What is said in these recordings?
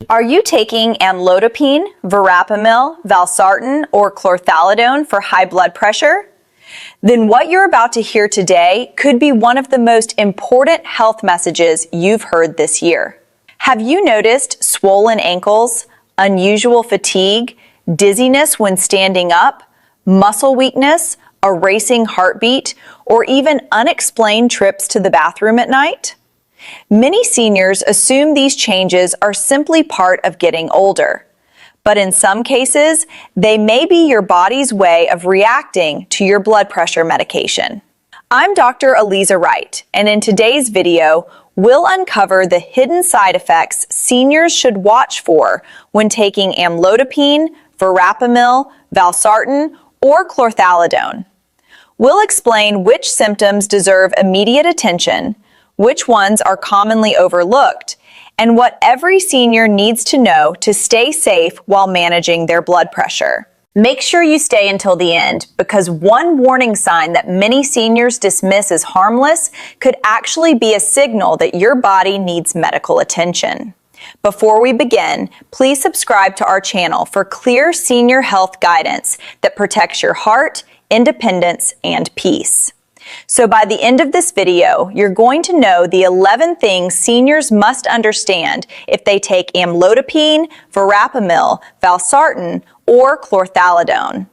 Are you taking Amlodipine, Verapamil, Valsartan, or Chlorthalidone for high blood pressure? Then what you're about to hear today could be one of the most important health messages you've heard this year. Have you noticed swollen ankles, unusual fatigue, dizziness when standing up, muscle weakness, a racing heartbeat, or even unexplained trips to the bathroom at night? Many seniors assume these changes are simply part of getting older, but in some cases, they may be your body's way of reacting to your blood pressure medication. I'm Dr. Aliza Wright, and in today's video, we'll uncover the hidden side effects seniors should watch for when taking Amlodipine, Verapamil, Valsartan, or Chlorthalidone. We'll explain which symptoms deserve immediate attention, which ones are commonly overlooked, and what every senior needs to know to stay safe while managing their blood pressure. Make sure you stay until the end, because one warning sign that many seniors dismiss as harmless could actually be a signal that your body needs medical attention. Before we begin, please subscribe to our channel for clear senior health guidance that protects your heart, independence, and peace. So by the end of this video, you're going to know the 11 things seniors must understand if they take Amlodipine, Verapamil, Valsartan, or Chlorthalidone.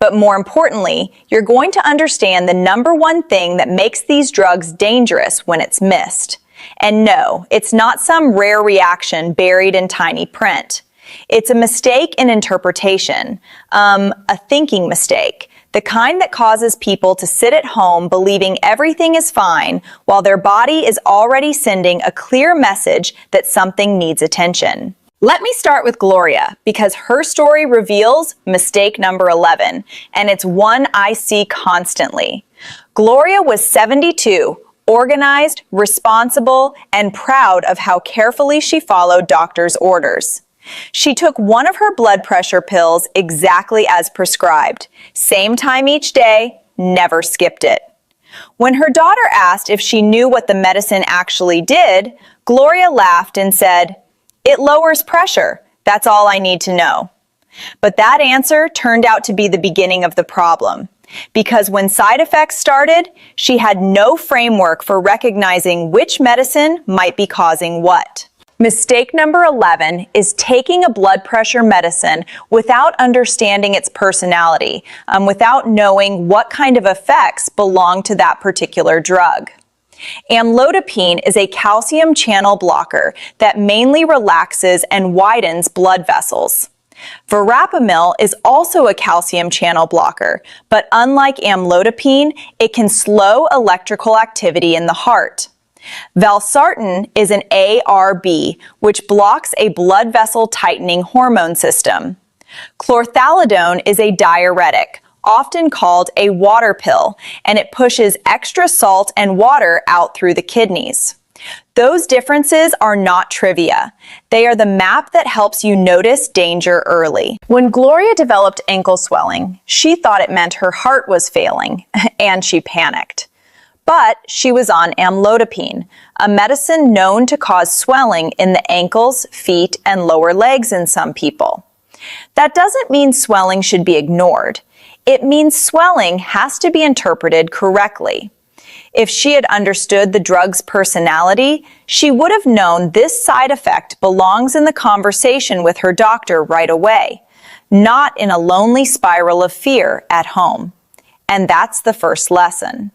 But more importantly, you're going to understand the number one thing that makes these drugs dangerous when it's missed. And no, it's not some rare reaction buried in tiny print. It's a mistake in interpretation, a thinking mistake. The kind that causes people to sit at home believing everything is fine while their body is already sending a clear message that something needs attention. Let me start with Gloria, because her story reveals mistake number 11, and it's one I see constantly. Gloria was 72, organized, responsible, and proud of how carefully she followed doctor's orders. She took one of her blood pressure pills exactly as prescribed, same time each day, never skipped it. When her daughter asked if she knew what the medicine actually did, Gloria laughed and said, "It lowers pressure. That's all I need to know." But that answer turned out to be the beginning of the problem, because when side effects started, she had no framework for recognizing which medicine might be causing what. Mistake number 11 is taking a blood pressure medicine without understanding its personality, without knowing what kind of effects belong to that particular drug. Amlodipine is a calcium channel blocker that mainly relaxes and widens blood vessels. Verapamil is also a calcium channel blocker, but unlike Amlodipine, it can slow electrical activity in the heart. Valsartan is an ARB, which blocks a blood vessel tightening hormone system. Chlorthalidone is a diuretic, often called a water pill, and it pushes extra salt and water out through the kidneys. Those differences are not trivia. They are the map that helps you notice danger early. When Gloria developed ankle swelling, she thought it meant her heart was failing, and she panicked. But she was on Amlodipine, a medicine known to cause swelling in the ankles, feet, and lower legs in some people. That doesn't mean swelling should be ignored. It means swelling has to be interpreted correctly. If she had understood the drug's personality, she would have known this side effect belongs in the conversation with her doctor right away, not in a lonely spiral of fear at home. And that's the first lesson.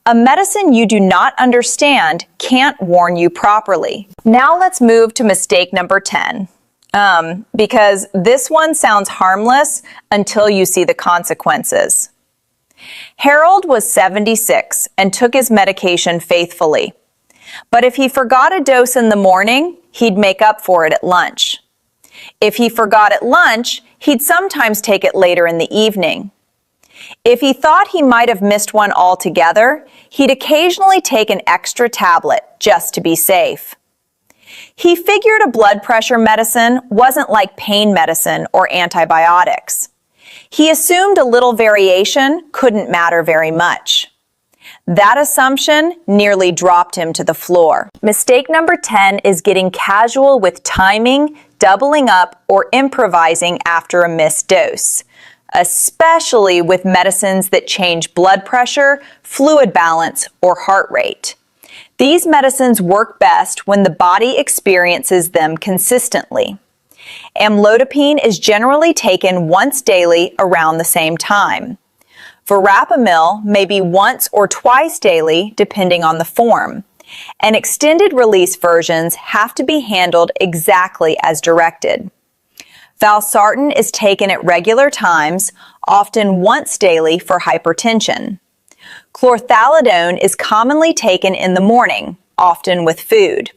A medicine you do not understand can't warn you properly. Now let's move to mistake number 10, because this one sounds harmless until you see the consequences. Harold was 76 and took his medication faithfully. But if he forgot a dose in the morning, he'd make up for it at lunch. If he forgot at lunch, he'd sometimes take it later in the evening. If he thought he might have missed one altogether, he'd occasionally take an extra tablet just to be safe. He figured a blood pressure medicine wasn't like pain medicine or antibiotics. He assumed a little variation couldn't matter very much. That assumption nearly dropped him to the floor. Mistake number 10 is getting casual with timing, doubling up or improvising after a missed dose, especially with medicines that change blood pressure, fluid balance, or heart rate. These medicines work best when the body experiences them consistently. Amlodipine is generally taken once daily around the same time. Verapamil may be once or twice daily depending on the form, and extended-release versions have to be handled exactly as directed. Valsartan is taken at regular times, often once daily for hypertension. Chlorthalidone is commonly taken in the morning, often with food.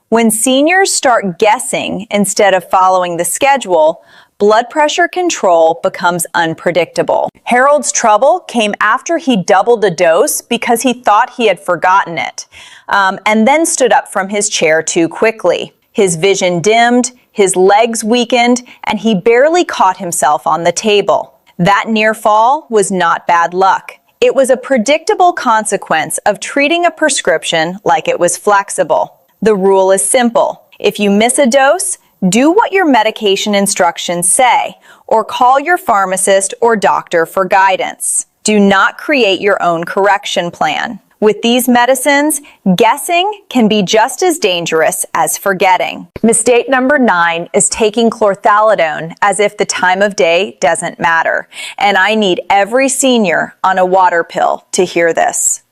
When seniors start guessing instead of following the schedule, blood pressure control becomes unpredictable. Harold's trouble came after he doubled a dose because he thought he had forgotten it, and then stood up from his chair too quickly. His vision dimmed, his legs weakened, and he barely caught himself on the table. That near fall was not bad luck. It was a predictable consequence of treating a prescription like it was flexible. The rule is simple. If you miss a dose, do what your medication instructions say, or call your pharmacist or doctor for guidance. Do not create your own correction plan. With these medicines, guessing can be just as dangerous as forgetting. Mistake number 9 is taking chlorthalidone as if the time of day doesn't matter. And I need every senior on a water pill to hear this.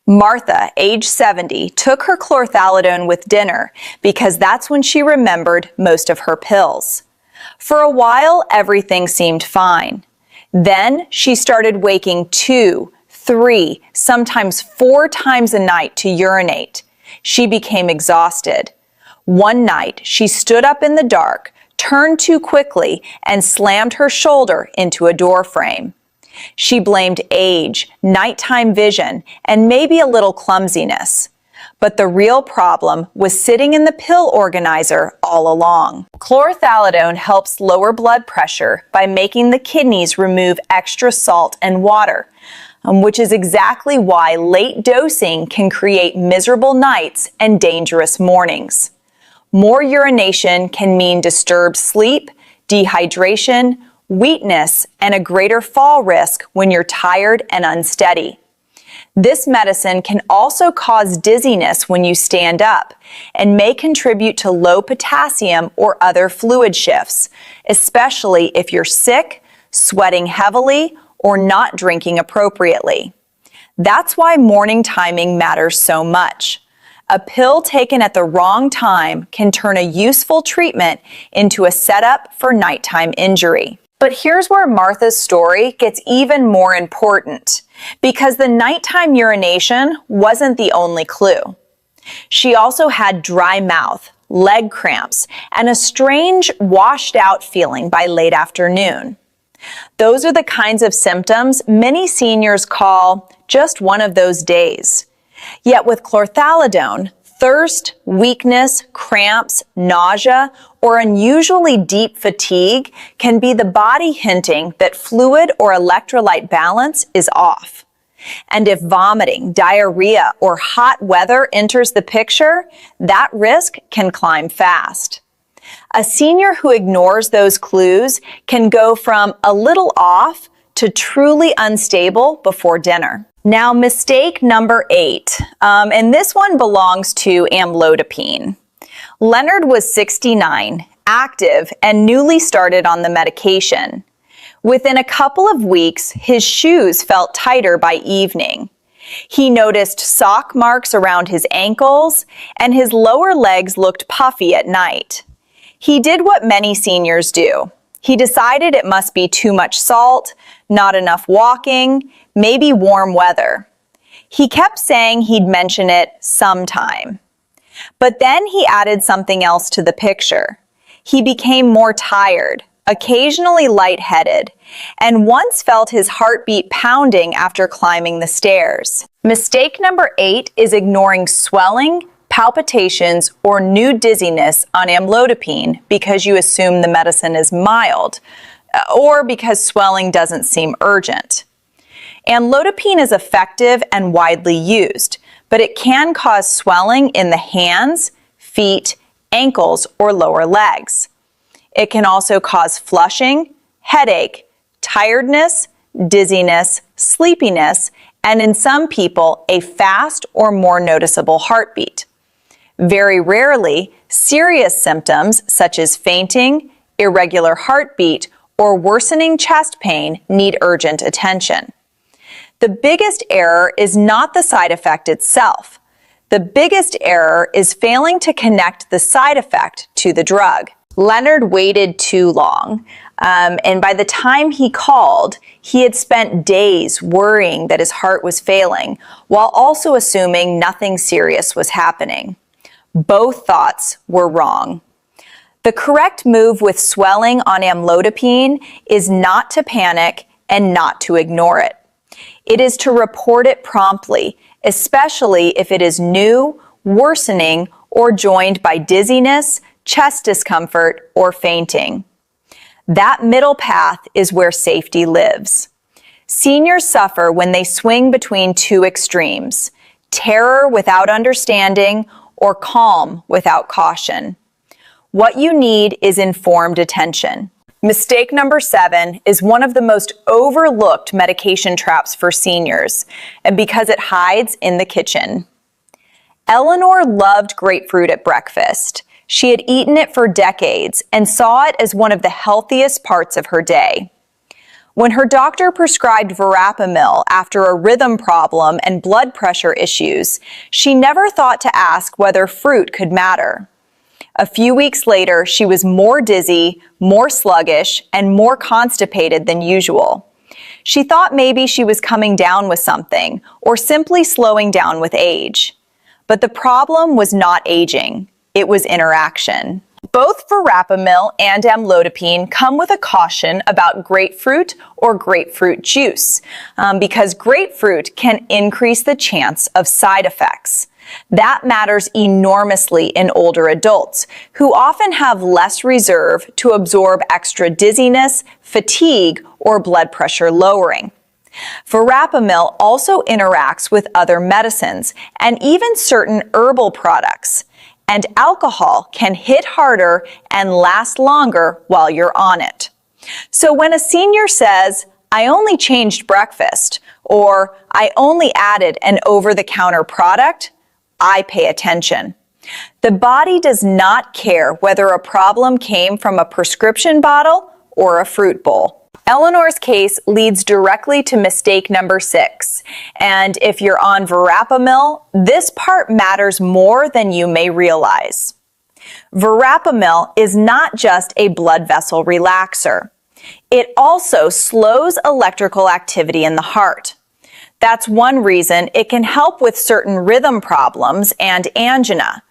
Martha, age 70, took her chlorthalidone with dinner because that's when she remembered most of her pills. For a while, everything seemed fine. Then she started waking 2, 3, sometimes 4 times a night to urinate. She became exhausted. One night, she stood up in the dark, turned too quickly, and slammed her shoulder into a door frame. She blamed age, nighttime vision, and maybe a little clumsiness. But the real problem was sitting in the pill organizer all along. Chlorthalidone helps lower blood pressure by making the kidneys remove extra salt and water, which is exactly why late dosing can create miserable nights and dangerous mornings. More urination can mean disturbed sleep, dehydration, weakness, and a greater fall risk when you're tired and unsteady. This medicine can also cause dizziness when you stand up and may contribute to low potassium or other fluid shifts, especially if you're sick, sweating heavily, or not drinking appropriately. That's why morning timing matters so much. A pill taken at the wrong time can turn a useful treatment into a setup for nighttime injury. But here's where Martha's story gets even more important, because the nighttime urination wasn't the only clue. She also had dry mouth, leg cramps, and a strange washed-out feeling by late afternoon. Those are the kinds of symptoms many seniors call just one of those days. Yet with chlorthalidone, thirst, weakness, cramps, nausea, or unusually deep fatigue can be the body hinting that fluid or electrolyte balance is off. And if vomiting, diarrhea, or hot weather enters the picture, that risk can climb fast. A senior who ignores those clues can go from a little off to truly unstable before dinner. Now, mistake number 8, and this one belongs to amlodipine. Leonard was 69, active, and newly started on the medication. Within a couple of weeks, his shoes felt tighter by evening. He noticed sock marks around his ankles, and his lower legs looked puffy at night. He did what many seniors do. He decided it must be too much salt, not enough walking, maybe warm weather. He kept saying he'd mention it sometime. But then he added something else to the picture. He became more tired, occasionally lightheaded, and once felt his heartbeat pounding after climbing the stairs. Mistake number 8 is ignoring swelling, palpitations, or new dizziness on amlodipine because you assume the medicine is mild, or because swelling doesn't seem urgent. Amlodipine is effective and widely used, but it can cause swelling in the hands, feet, ankles, or lower legs. It can also cause flushing, headache, tiredness, dizziness, sleepiness, and in some people, a fast or more noticeable heartbeat. Very rarely, serious symptoms such as fainting, irregular heartbeat, or worsening chest pain need urgent attention. The biggest error is not the side effect itself. The biggest error is failing to connect the side effect to the drug. Leonard waited too long, and by the time he called, he had spent days worrying that his heart was failing, while also assuming nothing serious was happening. Both thoughts were wrong. The correct move with swelling on amlodipine is not to panic and not to ignore it. It is to report it promptly, especially if it is new, worsening, or joined by dizziness, chest discomfort, or fainting. That middle path is where safety lives. Seniors suffer when they swing between two extremes: terror without understanding or calm without caution. What you need is informed attention. Mistake number 7 is one of the most overlooked medication traps for seniors, and because it hides in the kitchen. Eleanor loved grapefruit at breakfast. She had eaten it for decades and saw it as one of the healthiest parts of her day. When her doctor prescribed Verapamil after a rhythm problem and blood pressure issues, she never thought to ask whether fruit could matter. A few weeks later, she was more dizzy, more sluggish, and more constipated than usual. She thought maybe she was coming down with something, or simply slowing down with age. But the problem was not aging, it was interaction. Both Verapamil and Amlodipine come with a caution about grapefruit or grapefruit juice, because grapefruit can increase the chance of side effects. That matters enormously in older adults, who often have less reserve to absorb extra dizziness, fatigue, or blood pressure lowering. Verapamil also interacts with other medicines and even certain herbal products, and alcohol can hit harder and last longer while you're on it. So when a senior says, "I only changed breakfast," or "I only added an over-the-counter product," I pay attention. The body does not care whether a problem came from a prescription bottle or a fruit bowl. Eleanor's case leads directly to mistake number 6. And if you're on Verapamil, this part matters more than you may realize. Verapamil is not just a blood vessel relaxer. It also slows electrical activity in the heart. That's one reason it can help with certain rhythm problems and angina.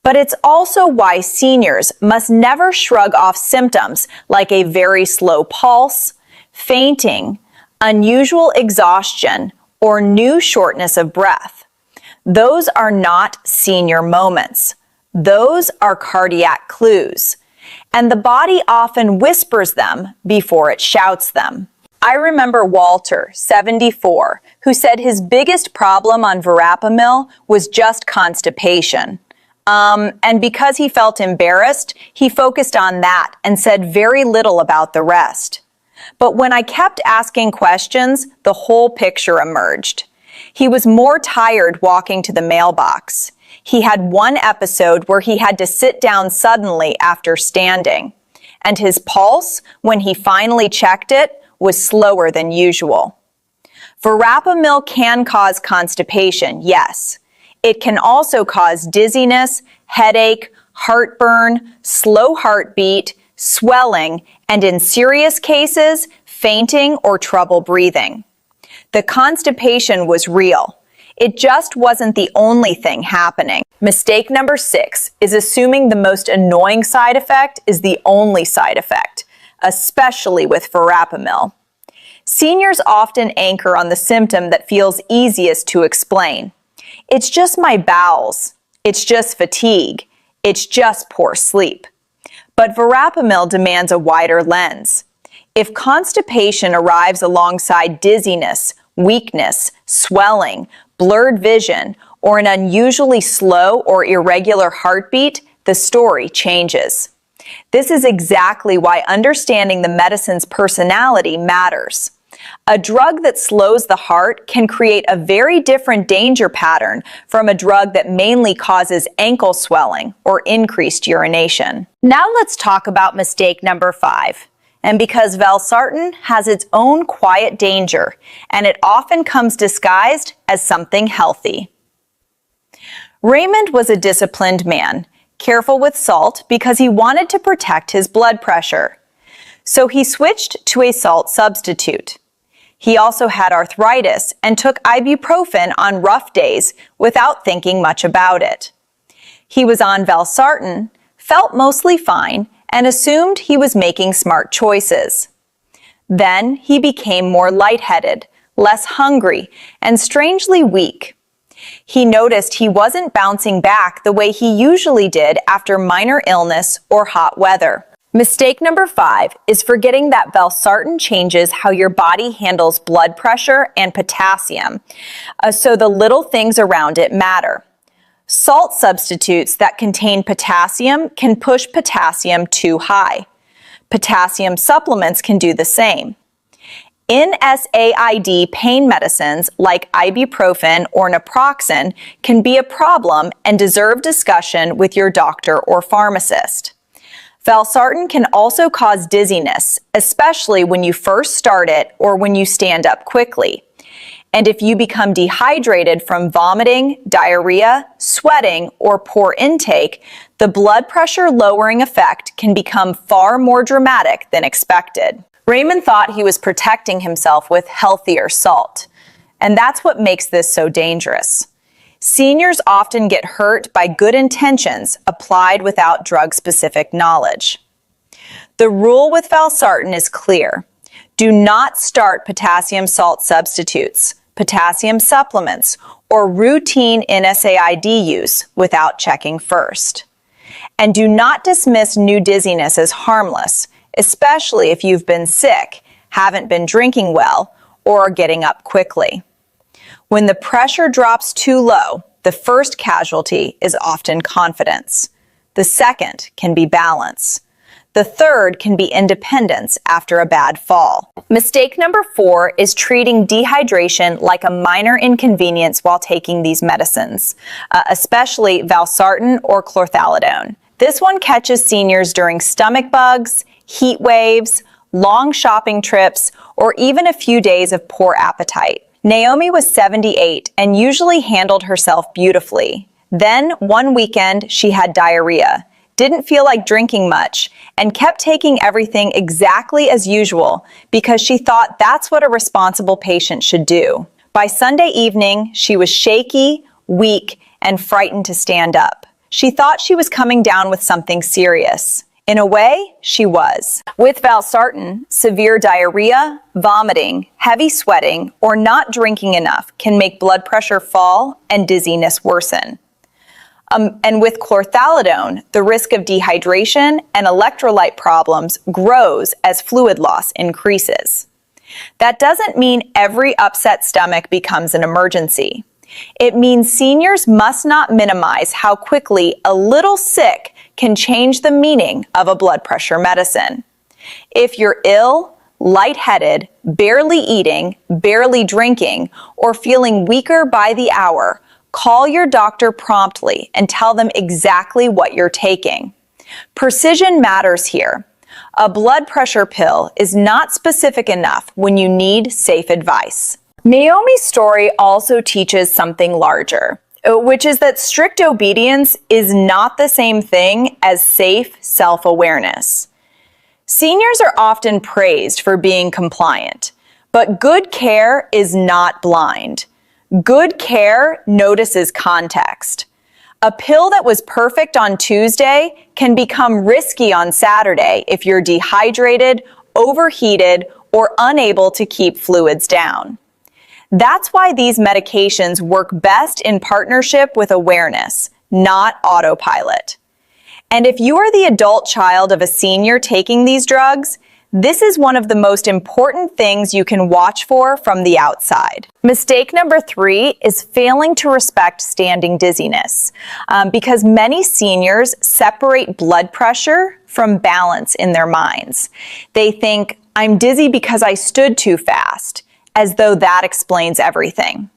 But it's also why seniors must never shrug off symptoms like a very slow pulse, fainting, unusual exhaustion, or new shortness of breath. Those are not senior moments. Those are cardiac clues. And the body often whispers them before it shouts them. I remember Walter, 74, who said his biggest problem on Verapamil was just constipation. And because he felt embarrassed, he focused on that and said very little about the rest. But when I kept asking questions, the whole picture emerged. He was more tired walking to the mailbox. He had one episode where he had to sit down suddenly after standing. And his pulse, when he finally checked it, was slower than usual. Verapamil can cause constipation, yes. It can also cause dizziness, headache, heartburn, slow heartbeat, swelling, and in serious cases, fainting or trouble breathing. The constipation was real. It just wasn't the only thing happening. Mistake number 6 is assuming the most annoying side effect is the only side effect, especially with Verapamil. Seniors often anchor on the symptom that feels easiest to explain. It's just my bowels. It's just fatigue. It's just poor sleep. But Verapamil demands a wider lens. If constipation arrives alongside dizziness, weakness, swelling, blurred vision, or an unusually slow or irregular heartbeat, the story changes. This is exactly why understanding the medicine's personality matters. A drug that slows the heart can create a very different danger pattern from a drug that mainly causes ankle swelling or increased urination. Now let's talk about mistake number 5. And because Valsartan has its own quiet danger, and it often comes disguised as something healthy. Raymond was a disciplined man, careful with salt because he wanted to protect his blood pressure. So he switched to a salt substitute. He also had arthritis and took ibuprofen on rough days without thinking much about it. He was on Valsartan, felt mostly fine, and assumed he was making smart choices. Then he became more lightheaded, less hungry, and strangely weak. He noticed he wasn't bouncing back the way he usually did after minor illness or hot weather. Mistake number 5 is forgetting that Valsartan changes how your body handles blood pressure and potassium, so the little things around it matter. Salt substitutes that contain potassium can push potassium too high. Potassium supplements can do the same. NSAID pain medicines like ibuprofen or naproxen can be a problem and deserve discussion with your doctor or pharmacist. Valsartan can also cause dizziness, especially when you first start it or when you stand up quickly. And if you become dehydrated from vomiting, diarrhea, sweating, or poor intake, the blood pressure lowering effect can become far more dramatic than expected. Raymond thought he was protecting himself with healthier salt, and that's what makes this so dangerous. Seniors often get hurt by good intentions applied without drug-specific knowledge. The rule with Valsartan is clear. Do not start potassium salt substitutes, potassium supplements, or routine NSAID use without checking first. And do not dismiss new dizziness as harmless, especially if you've been sick, haven't been drinking well, or are getting up quickly. When the pressure drops too low, the first casualty is often confidence. The second can be balance. The third can be independence after a bad fall. Mistake number 4 is treating dehydration like a minor inconvenience while taking these medicines, especially Valsartan or Chlorthalidone. This one catches seniors during stomach bugs, heat waves, long shopping trips, or even a few days of poor appetite. Naomi was 78 and usually handled herself beautifully. Then, one weekend, she had diarrhea, didn't feel like drinking much, and kept taking everything exactly as usual because she thought that's what a responsible patient should do. By Sunday evening, she was shaky, weak, and frightened to stand up. She thought she was coming down with something serious. In a way, she was. With Valsartan, severe diarrhea, vomiting, heavy sweating, or not drinking enough can make blood pressure fall and dizziness worsen. And with Chlorthalidone, the risk of dehydration and electrolyte problems grows as fluid loss increases. That doesn't mean every upset stomach becomes an emergency. It means seniors must not minimize how quickly a little sick can change the meaning of a blood pressure medicine. If you're ill, lightheaded, barely eating, barely drinking, or feeling weaker by the hour, call your doctor promptly and tell them exactly what you're taking. Precision matters here. A blood pressure pill is not specific enough when you need safe advice. Naomi's story also teaches something larger, which is that strict obedience is not the same thing as safe self-awareness. Seniors are often praised for being compliant, but good care is not blind. Good care notices context. A pill that was perfect on Tuesday can become risky on Saturday if you're dehydrated, overheated, or unable to keep fluids down. That's why these medications work best in partnership with awareness, not autopilot. And if you are the adult child of a senior taking these drugs, This is one of the most important things you can watch for from the outside. Mistake number 3 is failing to respect standing dizziness, because many seniors separate blood pressure from balance in their minds. They think, I'm dizzy because I stood too fast, as though that explains everything.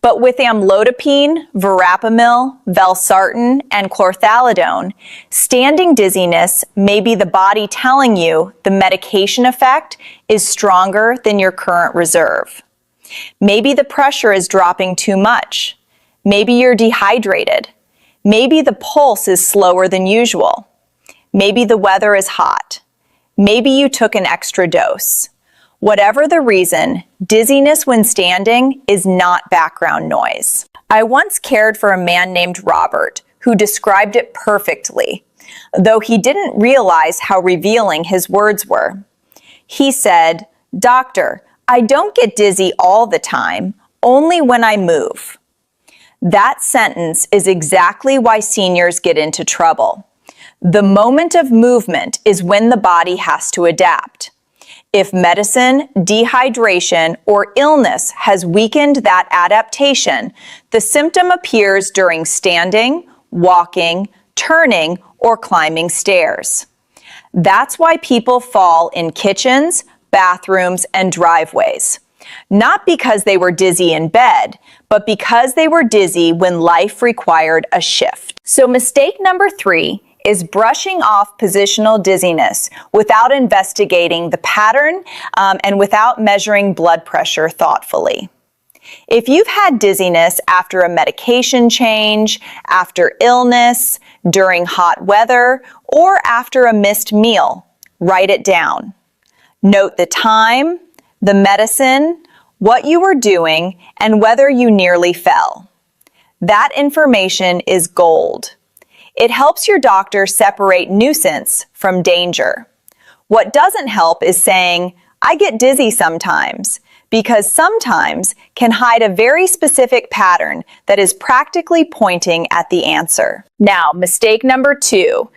But with amlodipine, verapamil, valsartan, and chlorthalidone, standing dizziness may be the body telling you the medication effect is stronger than your current reserve. Maybe the pressure is dropping too much. Maybe you're dehydrated. Maybe the pulse is slower than usual. Maybe the weather is hot. Maybe you took an extra dose. Whatever the reason, dizziness when standing is not background noise. I once cared for a man named Robert who described it perfectly, though he didn't realize how revealing his words were. He said, "Doctor, I don't get dizzy all the time, only when I move." That sentence is exactly why seniors get into trouble. The moment of movement is when the body has to adapt. If medicine, dehydration, or illness has weakened that adaptation, the symptom appears during standing, walking, turning, or climbing stairs. That's why people fall in kitchens, bathrooms, and driveways. Not because they were dizzy in bed, but because they were dizzy when life required a shift. So mistake number 3 is brushing off positional dizziness without investigating the pattern and without measuring blood pressure thoughtfully. If you've had dizziness after a medication change, after illness, during hot weather, or after a missed meal, write it down. Note the time, the medicine, what you were doing, and whether you nearly fell. That information is gold. It helps your doctor separate nuisance from danger. What doesn't help is saying, "I get dizzy sometimes," because sometimes can hide a very specific pattern that is practically pointing at the answer. Now, mistake number 2,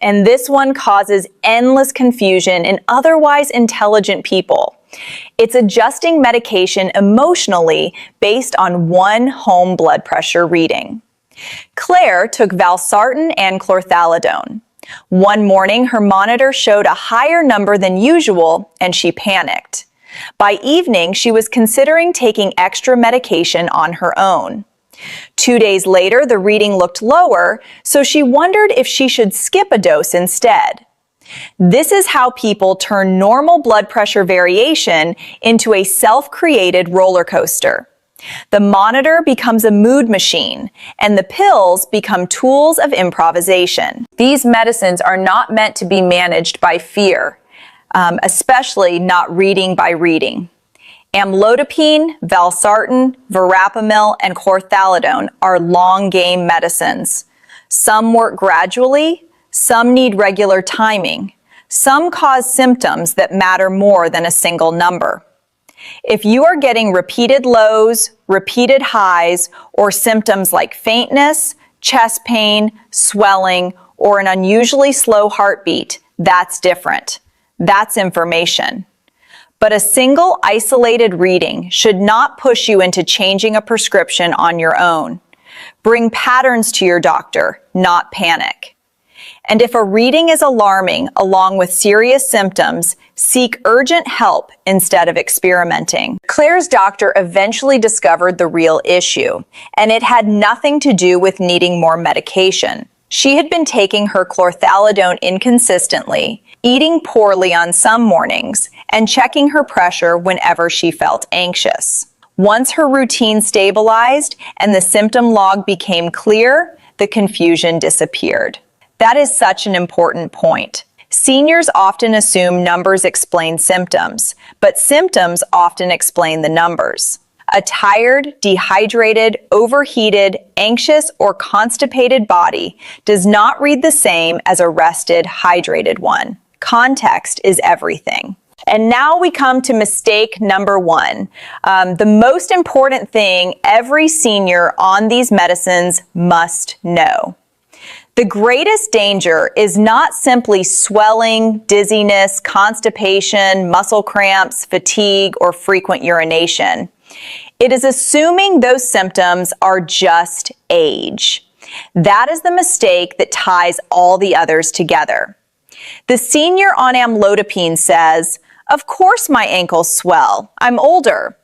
and this one causes endless confusion in otherwise intelligent people. It's adjusting medication emotionally based on one home blood pressure reading. Claire took Valsartan and Chlorthalidone. One morning, her monitor showed a higher number than usual, and she panicked. By evening, she was considering taking extra medication on her own. 2 days later, the reading looked lower, so she wondered if she should skip a dose instead. This is how people turn normal blood pressure variation into a self-created roller coaster. The monitor becomes a mood machine, and the pills become tools of improvisation. These medicines are not meant to be managed by fear, especially not reading by reading. Amlodipine, Valsartan, Verapamil, and Chlorthalidone are long-game medicines. Some work gradually, some need regular timing. Some cause symptoms that matter more than a single number. If you are getting repeated lows, repeated highs, or symptoms like faintness, chest pain, swelling, or an unusually slow heartbeat, that's different. That's information. But a single isolated reading should not push you into changing a prescription on your own. Bring patterns to your doctor, not panic. And if a reading is alarming along with serious symptoms, seek urgent help instead of experimenting. Claire's doctor eventually discovered the real issue, and it had nothing to do with needing more medication. She had been taking her chlorthalidone inconsistently, eating poorly on some mornings, and checking her pressure whenever she felt anxious. Once her routine stabilized and the symptom log became clear, the confusion disappeared. That is such an important point. Seniors often assume numbers explain symptoms, but symptoms often explain the numbers. A tired, dehydrated, overheated, anxious, or constipated body does not read the same as a rested, hydrated one. Context is everything. And now we come to mistake number 1. The most important thing every senior on these medicines must know. The greatest danger is not simply swelling, dizziness, constipation, muscle cramps, fatigue, or frequent urination. It is assuming those symptoms are just age. That is the mistake that ties all the others together. The senior on Amlodipine says, "Of course my ankles swell. I'm older."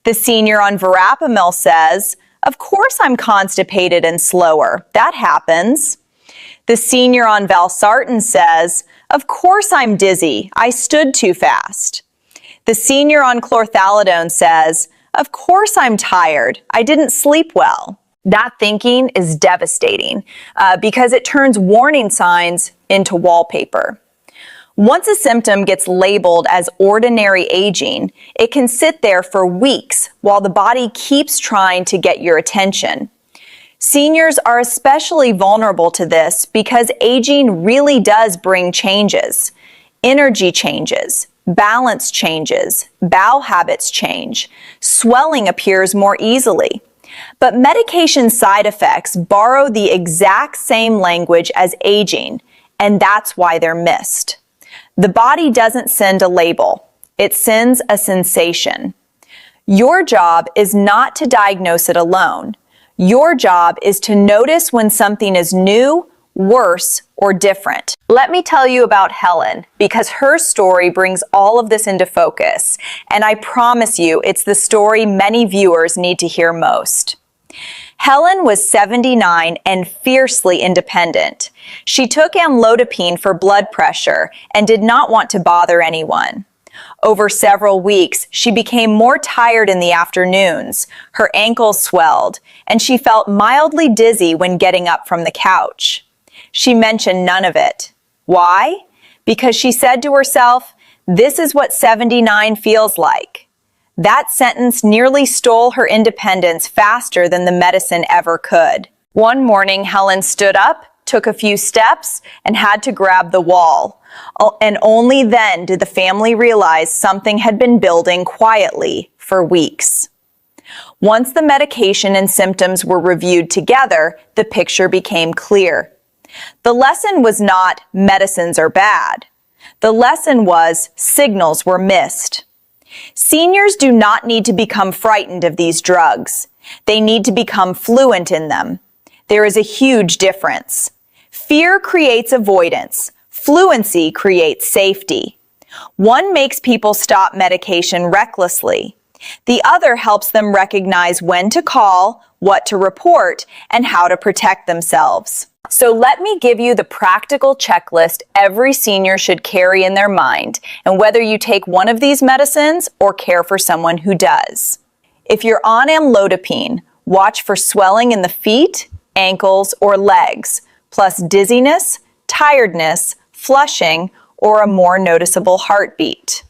The senior on Verapamil says, "Of course I'm constipated and slower. That happens." The senior on Valsartan says, "Of course I'm dizzy. I stood too fast." The senior on Chlorthalidone says, "Of course I'm tired. I didn't sleep well." That thinking is devastating because it turns warning signs into wallpaper. Once a symptom gets labeled as ordinary aging, it can sit there for weeks while the body keeps trying to get your attention. Seniors are especially vulnerable to this because aging really does bring changes. Energy changes, balance changes, bowel habits change, swelling appears more easily. But medication side effects borrow the exact same language as aging, and that's why they're missed. The body doesn't send a label, it sends a sensation. Your job is not to diagnose it alone. Your job is to notice when something is new, worse, or different. Let me tell you about Helen, because her story brings all of this into focus, and I promise you it's the story many viewers need to hear most. Helen was 79 and fiercely independent. She took amlodipine for blood pressure and did not want to bother anyone. Over several weeks, she became more tired in the afternoons, her ankles swelled, and she felt mildly dizzy when getting up from the couch. She mentioned none of it. Why? Because she said to herself, "This is what 79 feels like." That sentence nearly stole her independence faster than the medicine ever could. One morning, Helen stood up, took a few steps, and had to grab the wall. And only then did the family realize something had been building quietly for weeks. Once the medication and symptoms were reviewed together, the picture became clear. The lesson was not medicines are bad. The lesson was signals were missed. Seniors do not need to become frightened of these drugs. They need to become fluent in them. There is a huge difference. Fear creates avoidance. Fluency creates safety. One makes people stop medication recklessly. The other helps them recognize when to call, what to report, and how to protect themselves. So let me give you the practical checklist every senior should carry in their mind, and whether you take one of these medicines or care for someone who does. If you're on amlodipine, watch for swelling in the feet, ankles, or legs, plus dizziness, tiredness, flushing, or a more noticeable heartbeat.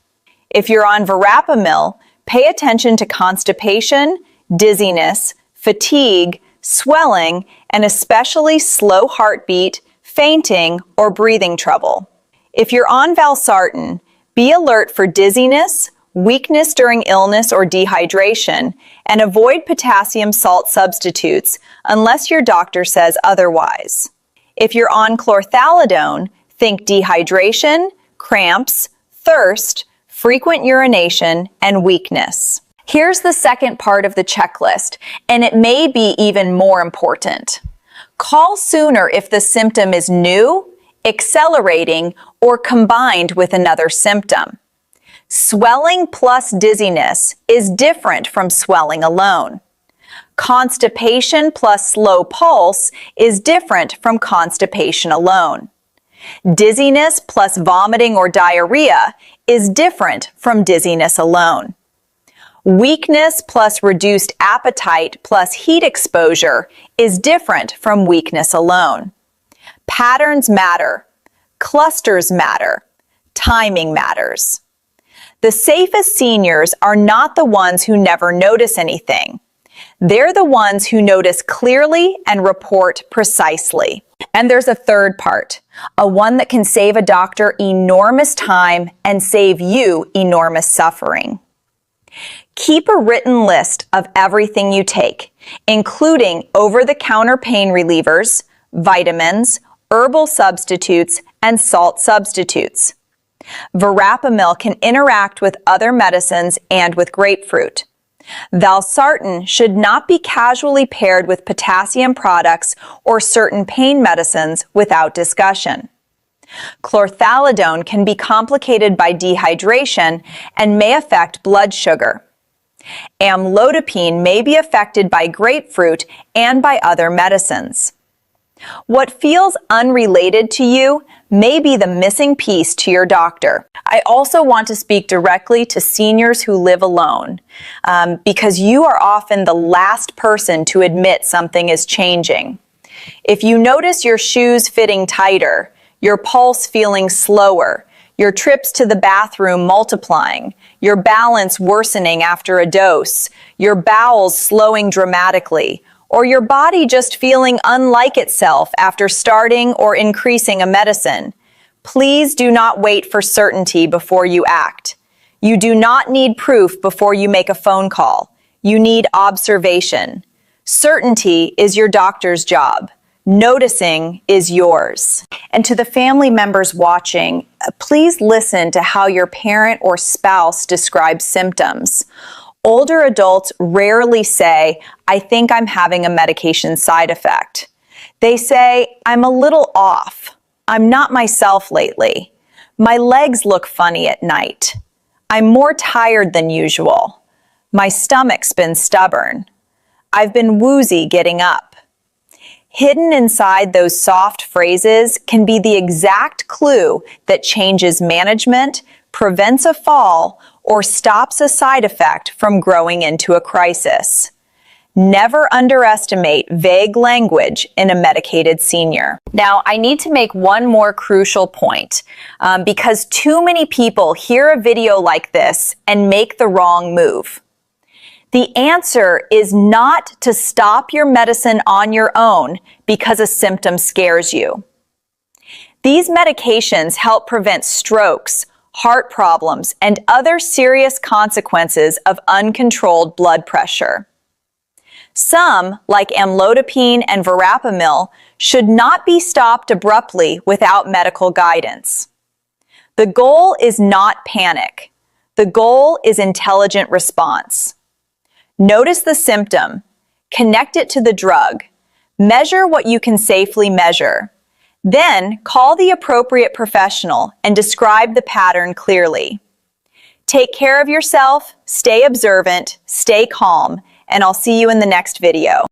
If you're on Verapamil, pay attention to constipation, dizziness, fatigue, swelling, and especially slow heartbeat, fainting, or breathing trouble. If you're on Valsartan, be alert for dizziness, weakness during illness or dehydration, and avoid potassium salt substitutes unless your doctor says otherwise. If you're on Chlorthalidone, think dehydration, cramps, thirst, frequent urination, and weakness. Here's the second part of the checklist, and it may be even more important. Call sooner if the symptom is new, accelerating, or combined with another symptom. Swelling plus dizziness is different from swelling alone. Constipation plus slow pulse is different from constipation alone. Dizziness plus vomiting or diarrhea is different from dizziness alone. Weakness plus reduced appetite plus heat exposure is different from weakness alone. Patterns matter. Clusters matter. Timing matters. The safest seniors are not the ones who never notice anything. They're the ones who notice clearly and report precisely. And there's a third part, a one that can save a doctor enormous time and save you enormous suffering. Keep a written list of everything you take, including over-the-counter pain relievers, vitamins, herbal substitutes, and salt substitutes. Verapamil can interact with other medicines and with grapefruit. Valsartan should not be casually paired with potassium products or certain pain medicines without discussion. Chlorthalidone can be complicated by dehydration and may affect blood sugar. Amlodipine may be affected by grapefruit and by other medicines. What feels unrelated to you may be the missing piece to your doctor. I also want to speak directly to seniors who live alone, because you are often the last person to admit something is changing. If you notice your shoes fitting tighter, your pulse feeling slower, your trips to the bathroom multiplying, your balance worsening after a dose, your bowels slowing dramatically, or your body just feeling unlike itself after starting or increasing a medicine, please do not wait for certainty before you act. You do not need proof before you make a phone call. You need observation. Certainty is your doctor's job. Noticing is yours. And to the family members watching, please listen to how your parent or spouse describes symptoms. Older adults rarely say, "I think I'm having a medication side effect." They say, "I'm a little off. I'm not myself lately. My legs look funny at night. I'm more tired than usual. My stomach's been stubborn. I've been woozy getting up." Hidden inside those soft phrases can be the exact clue that changes management, prevents a fall, or stops a side effect from growing into a crisis. Never underestimate vague language in a medicated senior. Now, I need to make one more crucial point, because too many people hear a video like this and make the wrong move. The answer is not to stop your medicine on your own because a symptom scares you. These medications help prevent strokes, heart problems, and other serious consequences of uncontrolled blood pressure. Some, like amlodipine and verapamil, should not be stopped abruptly without medical guidance. The goal is not panic. The goal is intelligent response. Notice the symptom, connect it to the drug, measure what you can safely measure. Then call the appropriate professional and describe the pattern clearly. Take care of yourself, stay observant, stay calm, and I'll see you in the next video.